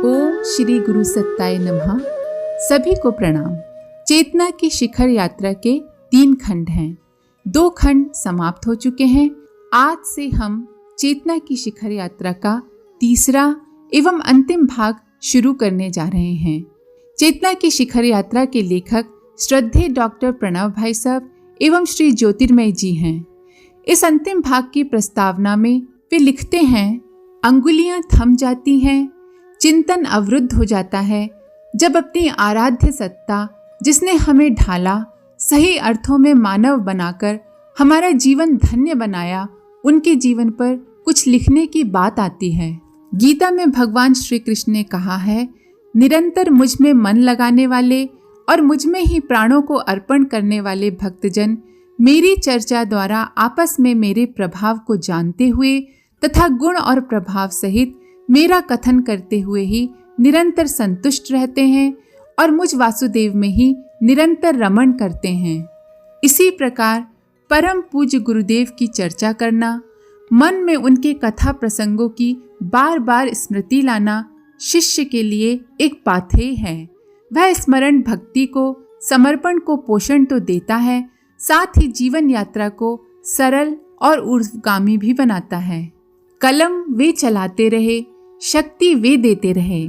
ओम श्री गुरु सत्ताय नमः। सभी को प्रणाम। चेतना की शिखर यात्रा के 3 खंड हैं। 2 खंड समाप्त हो चुके हैं। आज से हम चेतना की शिखर यात्रा का तीसरा एवं अंतिम भाग शुरू करने जा रहे हैं। चेतना की शिखर यात्रा के लेखक श्रद्धेय डॉक्टर प्रणव भाई साहब एवं श्री ज्योतिर्मय जी हैं। इस अंतिम भाग की प्रस्तावना में वे लिखते हैं, अंगुलियां थम जाती हैं, चिंतन अवरुद्ध हो जाता है जब अपनी आराध्य सत्ता जिसने हमें ढाला, सही अर्थों में मानव बनाकर हमारा जीवन धन्य बनाया, उनके जीवन पर कुछ लिखने की बात आती है। गीता में भगवान श्री कृष्ण ने कहा है, निरंतर मुझ में मन लगाने वाले और मुझ में ही प्राणों को अर्पण करने वाले भक्तजन मेरी चर्चा द्वारा आपस में मेरे प्रभाव को जानते हुए तथा गुण और प्रभाव सहित मेरा कथन करते हुए ही निरंतर संतुष्ट रहते हैं और मुझ वासुदेव में ही निरंतर रमण करते हैं। इसी प्रकार परम पूज्य गुरुदेव की चर्चा करना, मन में उनके कथा प्रसंगों की बार बार स्मृति लाना शिष्य के लिए एक पाथेय है। वह स्मरण भक्ति को, समर्पण को पोषण तो देता है, साथ ही जीवन यात्रा को सरल और ऊर्ध्वगामी भी बनाता है। कलम वे चलाते रहे, शक्ति वे देते रहे,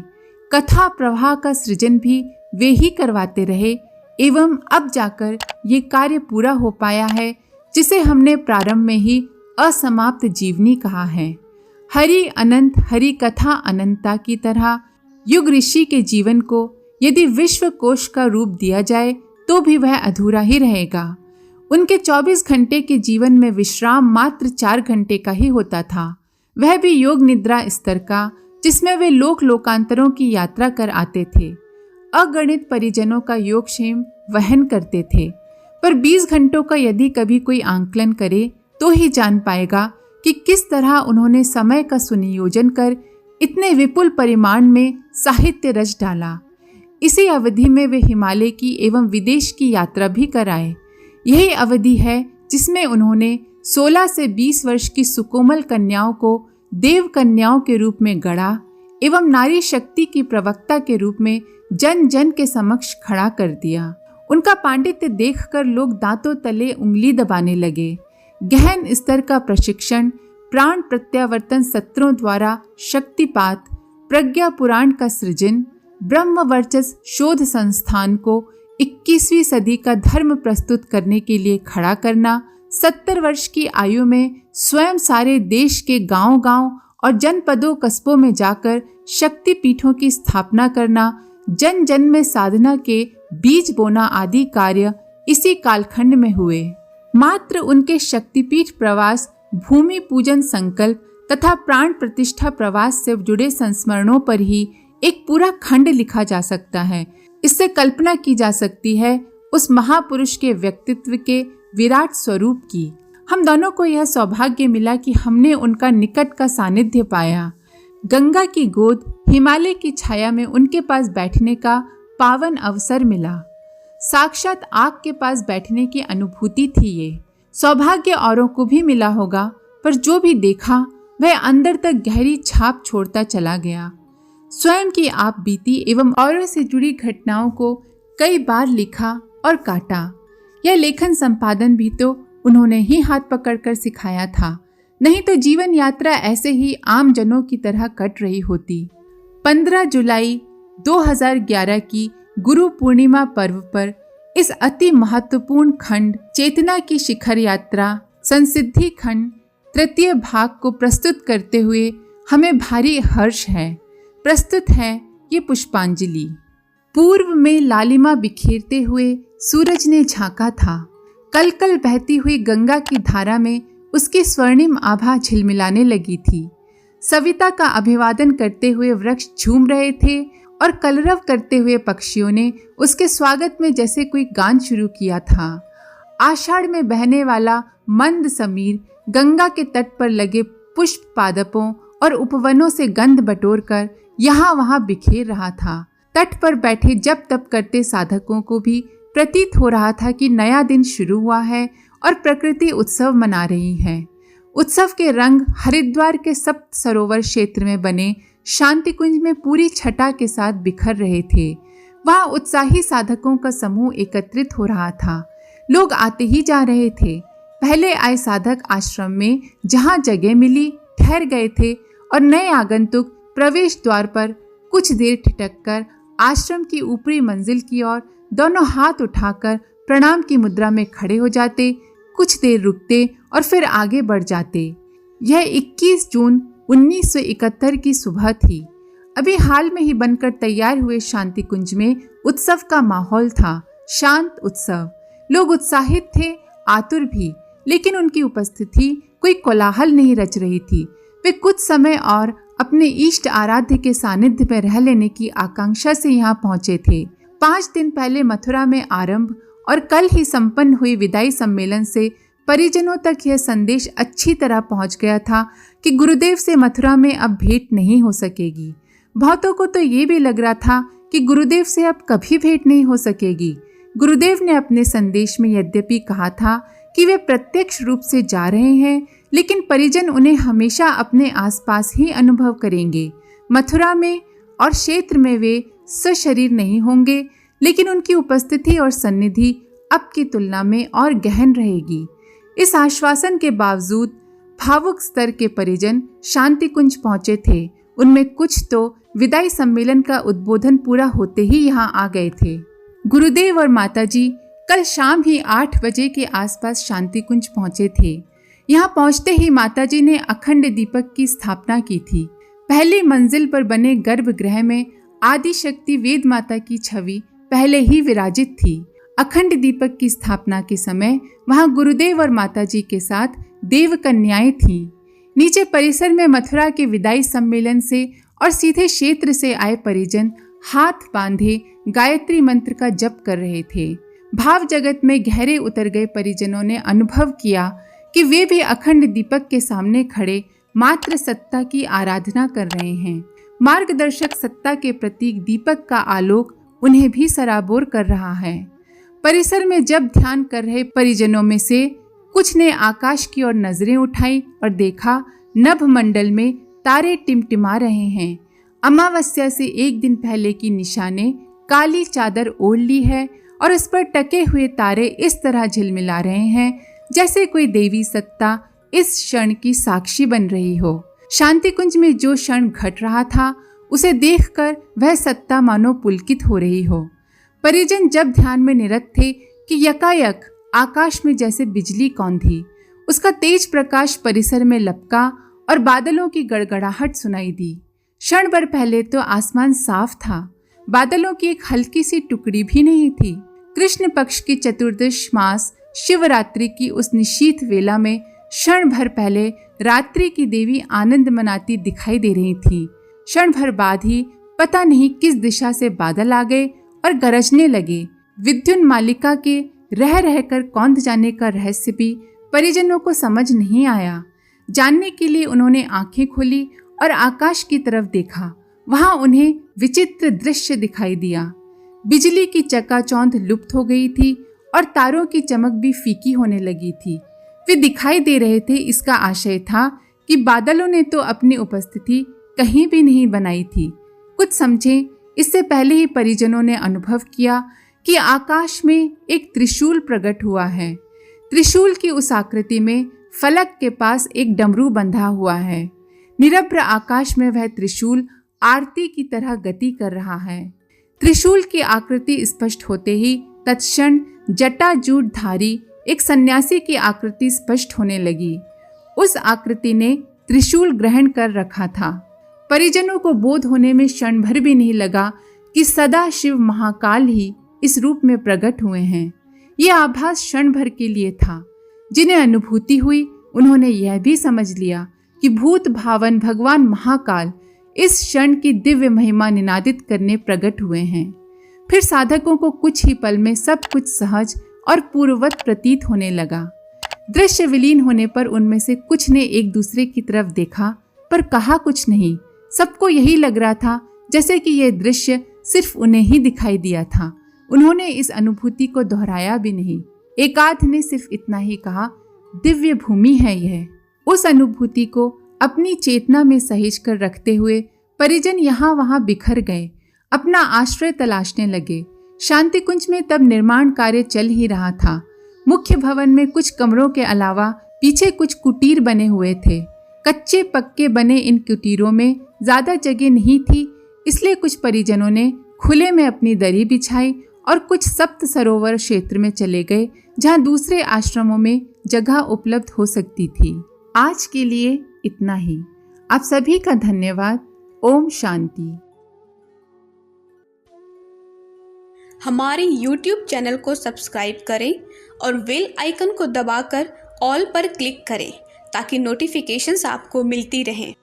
कथा प्रवाह का सृजन भी वे ही करवाते रहे एवं अब जाकर ये कार्य पूरा हो पाया है जिसे हमने प्रारंभ में ही असमाप्त जीवनी कहा है। हरि अनंत हरि कथा अनंता की तरह युग ऋषि के जीवन को यदि विश्व कोश का रूप दिया जाए तो भी वह अधूरा ही रहेगा। उनके 24 घंटे के जीवन में विश्राम मात्र 4 घंटे का ही होता था, वह भी योग निद्रा स्तर का, जिसमें वे लोक लोकांतरों की यात्रा कर आते थे, अगणित परिजनों का योगक्षेम वहन करते थे। पर 20 घंटों का यदि कभी कोई आंकलन करे तो ही जान पाएगा कि किस तरह उन्होंने समय का सुनियोजन कर इतने विपुल परिमाण में साहित्य रच डाला। इसी अवधि में वे हिमालय की एवं विदेश की यात्रा भी कराए। यही अवधि है जिसमें उन्होंने 16 से 20 वर्ष की सुकोमल कन्याओं को देव कन्याओं के रूप में गढ़ा एवं नारी शक्ति की प्रवक्ता के रूप में जन जन के समक्ष खड़ा कर दिया। उनका पांडित्य देखकर लोग दांतों तले उंगली दबाने लगे। गहन स्तर का प्रशिक्षण, प्राण प्रत्यावर्तन सत्रों द्वारा शक्तिपात, प्रज्ञा पुराण का सृजन, ब्रह्म वर्चस शोध संस्थान को 21वीं सदी का धर्म प्रस्तुत करने के लिए खड़ा करना, 70 वर्ष की आयु में स्वयं सारे देश के गांव-गांव और जनपदों कस्बों में जाकर शक्ति पीठों की स्थापना करना, जन जन में साधना के बीज बोना आदि कार्य इसी कालखंड में हुए। मात्र उनके शक्तिपीठ प्रवास, भूमि पूजन संकल्प तथा प्राण प्रतिष्ठा प्रवास से जुड़े संस्मरणों पर ही एक पूरा खंड लिखा जा सकता है। इससे कल्पना की जा सकती है उस महापुरुष के व्यक्तित्व के विराट स्वरूप की। हम दोनों को यह सौभाग्य मिला कि हमने उनका निकट का सानिध्य पाया। गंगा की गोद, हिमालय की छाया में उनके पास बैठने का पावन अवसर मिला। साक्षात आग के पास बैठने की अनुभूति थी। ये सौभाग्य औरों को भी मिला होगा, पर जो भी देखा वह अंदर तक गहरी छाप छोड़ता चला गया। स्वयं की आप बीती एवं औरों से जुड़ी घटनाओं को कई बार लिखा और काटा। यह लेखन संपादन भी तो उन्होंने ही हाथ पकड़कर सिखाया था, नहीं तो जीवन यात्रा ऐसे ही आम जनों की तरह कट रही होती। 15 जुलाई 2011 की गुरु पूर्णिमा पर्व पर इस अति महत्वपूर्ण खंड चेतना की शिखर यात्रा संसिद्धि खंड तृतीय भाग को प्रस्तुत करते हुए हमें भारी हर्ष है। प्रस्तुत है ये पुष्पांजलि। पूर्व में लालिमा बिखेरते हुए सूरज ने झांका था। कल कल बहती हुई गंगा की धारा में उसकी स्वर्णिम आभा झिलमिलाने लगी थी। सविता का अभिवादन करते हुए वृक्ष झूम रहे थे और कलरव करते हुए पक्षियों ने उसके स्वागत में जैसे कोई गान शुरू किया था। आषाढ़ में बहने वाला मंद समीर गंगा के तट पर लगे पुष्प पादपों और उपवनों से गंध बटोरकर यहाँ वहाँ बिखेर रहा था। तट पर बैठे जप तप करते साधकों को भी प्रतीत हो रहा था कि नया दिन शुरू हुआ है और प्रकृति उत्सव मना रही है। उत्सव के रंग हरिद्वार के सप्त सरोवर क्षेत्र में बने शांति कुंज में पूरी छटा के साथ बिखर रहे थे। वहां उत्साही साधकों का समूह एकत्रित हो रहा था। लोग आते ही जा रहे थे। पहले आए साधक आश्रम में जहां जगह मिली ठहर गए थे और नए आगंतुक प्रवेश द्वार पर कुछ देर ठिठक कर आश्रम की ऊपरी मंजिल की ओर दोनों हाथ उठाकर प्रणाम की मुद्रा में खड़े हो जाते, कुछ देर रुकते और फिर आगे बढ़ जाते। यह 21 जून 1971 की सुबह थी। अभी हाल में ही बनकर तैयार हुए शांति कुंज में उत्सव का माहौल था, शांत उत्सव। लोग उत्साहित थे, आतुर भी, लेकिन उनकी उपस्थिति कोई कोलाहल नहीं रच रही थी। वे कुछ समय और अपने इष्ट आराध्य के सानिध्य में रह लेने की आकांक्षा से यहाँ पहुंचे थे। 5 दिन पहले मथुरा में आरंभ और कल ही संपन्न हुई विदाई सम्मेलन से परिजनों तक यह संदेश अच्छी तरह पहुंच गया था कि गुरुदेव से मथुरा में अब भेंट नहीं हो सकेगी। बहुतों को तो ये भी लग रहा था कि गुरुदेव से अब कभी भेंट नहीं हो सकेगी। गुरुदेव ने अपने संदेश में यद्यपि कहा था कि वे प्रत्यक्ष रूप से जा रहे हैं, लेकिन परिजन उन्हें हमेशा अपने आसपास ही अनुभव करेंगे। मथुरा में और क्षेत्र में वे सशरीर नहीं होंगे, लेकिन उनकी उपस्थिति और सन्निधि अब की तुलना में और गहन रहेगी। इस आश्वासन के बावजूद भावुक स्तर के परिजन शांति कुंज पहुंचे थे। उनमें कुछ तो विदाई सम्मेलन का उद्बोधन पूरा होते ही यहाँ आ गए थे। गुरुदेव और माताजी कल शाम ही 8 बजे के आसपास शांति कुंज पहुंचे थे। यहाँ पहुंचते ही माताजी ने अखंड दीपक की स्थापना की थी। पहली मंजिल पर बने गर्भगृह में आदि शक्ति वेद माता की छवि पहले ही विराजित थी। अखंड दीपक की स्थापना के समय वहां गुरुदेव और माताजी के साथ देव कन्याएं थीं। नीचे परिसर में मथुरा के विदाई सम्मेलन से और सीधे क्षेत्र से आए परिजन हाथ बांधे गायत्री मंत्र का जप कर रहे थे। भाव जगत में गहरे उतर गए परिजनों ने अनुभव किया कि वे भी अखंड दीपक के सामने खड़े मात्र सत्ता की आराधना कर रहे हैं। मार्गदर्शक सत्ता के प्रतीक दीपक का आलोक उन्हें भी सराबोर कर रहा है। परिसर में जब ध्यान कर रहे परिजनों में से कुछ ने आकाश की ओर नजरें उठाई और देखा नभ मंडल में तारे टिमटिमा रहे हैं। अमावस्या से 1 दिन पहले की निशाने काली चादर ओढ़ ली है और उस पर टके हुए तारे इस तरह झिलमिला रहे हैं जैसे कोई देवी सत्ता इस क्षण की साक्षी बन रही हो। शांति कुंज में जो क्षण घट रहा था उसे देखकर वह सत्ता मानो पुलकित हो रही हो। परिजन जब ध्यान में निरत थे कि यकायक आकाश में जैसे बिजली कौंधी, उसका तेज प्रकाश परिसर में लपका और बादलों की गड़गड़ाहट सुनाई दी। क्षण भर पहले तो आसमान साफ था, बादलों की एक हल्की सी टुकड़ी भी नहीं थी। कृष्ण पक्ष की चतुर्दश मास शिवरात्रि की उस निशीथ वेला में क्षण भर पहले रात्रि की देवी आनंद मनाती दिखाई दे रही थी। क्षण भर बाद ही पता नहीं किस दिशा से बादल आ गए और गरजने लगे। विद्युन मालिका के रह रहकर कौंध जाने का रहस्य भी परिजनों को समझ नहीं आया। जानने के लिए उन्होंने आंखें खोली और आकाश की तरफ देखा। वहां उन्हें विचित्र दृश्य दिखाई दिया। बिजली की चकाचौंध लुप्त हो गई थी और तारों की चमक भी फीकी होने लगी थी। वे दिखाई दे रहे थे, इसका आशय था कि बादलों ने तो अपनी उपस्थिति कहीं भी नहीं बनाई थी। कुछ समझे इससे पहले ही परिजनों ने अनुभव किया कि आकाश में एक त्रिशूल प्रकट हुआ है। त्रिशूल की उस आकृति में फलक के पास एक डमरू बंधा हुआ है। निरभ्र आकाश में वह त्रिशूल आरती की तरह गति कर रहा है। त्रिशूल की आकृति स्पष्ट होते ही तत्क्षण जटाजूटधारी एक सन्यासी की आकृति स्पष्ट होने लगी। उस आकृति ने त्रिशूल ग्रहण कर रखा था। परिजनों को बोध होने में क्षण भर भी नहीं लगा कि सदा शिव महाकाल ही इस रूप में प्रकट हुए हैं। यह आभास क्षण भर के लिए था। जिन्हें अनुभूति हुई उन्होंने यह भी समझ लिया कि भूत भावन भगवान महाकाल इस क्षण की दिव्य महिमा निनादित करने प्रकट हुए हैं। फिर साधकों को कुछ ही पल में सब कुछ सहज और पूर्ववत प्रतीत होने लगा। दृश्य विलीन होने पर उनमें से कुछ ने एक दूसरे की तरफ देखा पर कहा कुछ नहीं। सबको यही लग रहा था जैसे कि यह दृश्य सिर्फ उन्हें ही दिखाई दिया था। उन्होंने इस अनुभूति को दोहराया भी नहीं। एकाध ने सिर्फ इतना ही कहा, दिव्य भूमि है यह। उस अनुभूति को अपनी चेतना में सहेज कर रखते हुए परिजन यहाँ वहाँ बिखर गए, अपना आश्रय तलाशने लगे। शांति कुंज में तब निर्माण कार्य चल ही रहा था। मुख्य भवन में कुछ कमरों के अलावा पीछे कुछ कुटीर बने हुए थे। कच्चे पक्के बने इन कुटीरों में ज्यादा जगह नहीं थी, इसलिए कुछ परिजनों ने खुले में अपनी दरी बिछाई और कुछ सप्त सरोवर क्षेत्र में चले गए, जहां दूसरे आश्रमों में जगह उपलब्ध हो सकती थी। आज के लिए इतना ही। आप सभी का धन्यवाद। ओम शांति। हमारे YouTube चैनल को सब्सक्राइब करें और बेल आइकन को दबाकर ऑल पर क्लिक करें ताकि नोटिफिकेशंस आपको मिलती रहें।